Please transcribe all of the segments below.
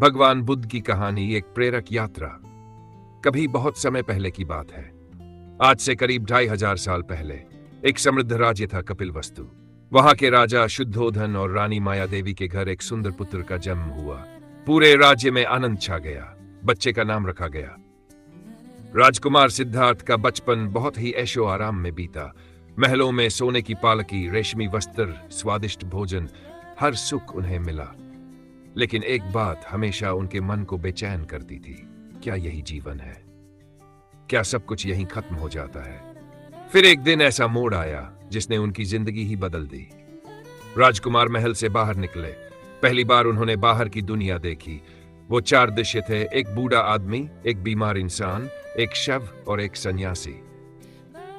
भगवान बुद्ध की कहानी एक प्रेरक यात्रा। कभी बहुत समय पहले की बात है। आज से करीब 2500 साल पहले एक समृद्ध राज्य था कपिलवस्तु। वहां के राजा शुद्धोधन और रानी माया देवी के घर एक सुंदर पुत्र का जन्म हुआ। पूरे राज्य में आनंद छा गया। बच्चे का नाम रखा गया राजकुमार सिद्धार्थ। का बचपन बहुत ही ऐशो आराम में बीता। महलों में सोने की पालकी, रेशमी वस्त्र, स्वादिष्ट भोजन, हर सुख उन्हें मिला। लेकिन एक बात हमेशा उनके मन को बेचैन करती थी। क्या यही जीवन है? क्या सब कुछ यहीं खत्म हो जाता है? फिर एक दिन ऐसा मोड़ आया जिसने उनकी जिंदगी ही बदल दी। राजकुमार महल से बाहर निकले। पहली बार उन्होंने बाहर की दुनिया देखी। वो 4 दृश्य थे: एक बूढ़ा आदमी, एक बीमार इंसान, एक शव और एक सन्यासी।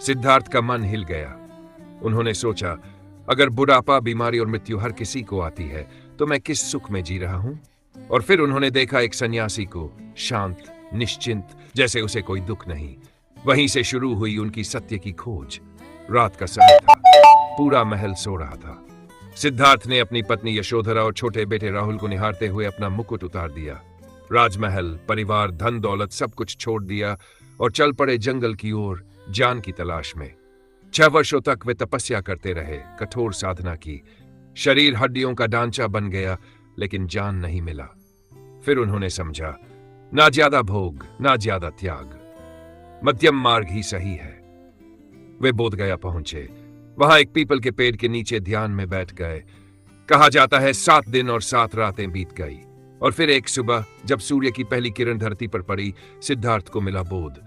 सिद्धार्थ का मन हिल गया। उन्होंने सोचा, अगर बुढ़ापा, बीमारी और मृत्यु हर किसी को आती है तो मैं किस सुख में जी रहा हूं? और फिर उन्होंने देखा एक सन्यासी को, शांत, निश्चिंत, जैसे उसे कोई दुख नहीं। वहीं से शुरू हुई उनकी सत्य की खोज। रात का समय था। पूरा महल सो रहा था। सिद्धार्थ ने अपनी पत्नी यशोधरा और छोटे बेटे राहुल को निहारते हुए अपना मुकुट उतार दिया। राजमहल, परिवार, धन दौलत सब कुछ छोड़ दिया और चल पड़े जंगल की ओर, जान की तलाश में। 6 वर्षों तक वे तपस्या करते रहे, कठोर साधना की। शरीर हड्डियों का ढांचा बन गया, लेकिन जान नहीं मिला। फिर उन्होंने समझा, ना ज्यादा भोग, ना ज्यादा त्याग, मध्यम मार्ग ही सही है। वे बोधगया पहुंचे। वहां एक पीपल के पेड़ के नीचे ध्यान में बैठ गए। कहा जाता है 7 दिन और 7 रातें बीत गई और फिर एक सुबह जब सूर्य की पहली किरण धरती पर पड़ी, सिद्धार्थ को मिला बोध।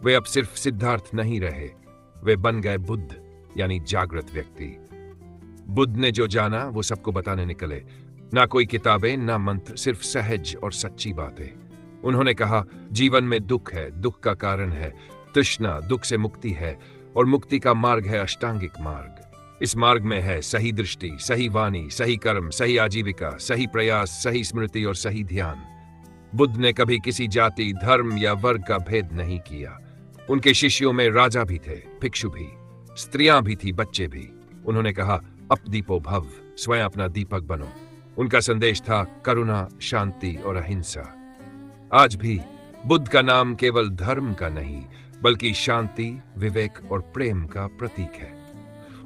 वे अब सिर्फ सिद्धार्थ नहीं रहे, वे बन गए बुद्ध, यानी जागृत व्यक्ति। बुद्ध ने जो जाना वो सबको बताने निकले। ना कोई किताबें, ना मंत्र, सिर्फ सहज और सच्ची बातें। उन्होंने कहा, जीवन में दुख है, दुख का कारण है तृष्णा, दुख से मुक्ति है और मुक्ति का मार्ग है अष्टांगिक मार्ग। इस मार्ग में है सही दृष्टि, सही वाणी, सही कर्म, सही आजीविका, सही प्रयास, सही स्मृति और सही ध्यान। बुद्ध ने कभी किसी जाति, धर्म या वर्ग का भेद नहीं किया। उनके शिष्यों में राजा भी थे, भिक्षु भी, स्त्रियां भी थी, बच्चे भी। उन्होंने कहा, अपदीपो भव, स्वयं अपना दीपक बनो। उनका संदेश था करुणा, शांति और अहिंसा। आज भी बुद्ध का नाम केवल धर्म का नहीं, बल्कि शांति, विवेक और प्रेम का प्रतीक है।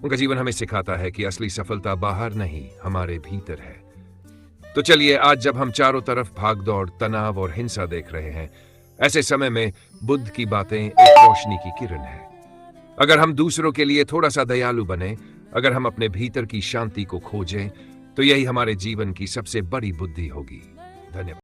उनका जीवन हमें सिखाता है कि असली सफलता बाहर नहीं, हमारे भीतर है। तो चलिए, आज जब हम चारों तरफ भागदौड़, तनाव और हिंसा देख रहे हैं, ऐसे समय में बुद्ध की बातें एक रोशनी की किरण है। अगर हम दूसरों के लिए थोड़ा सा दयालु बने, अगर हम अपने भीतर की शांति को खोजें, तो यही हमारे जीवन की सबसे बड़ी बुद्धि होगी। धन्यवाद।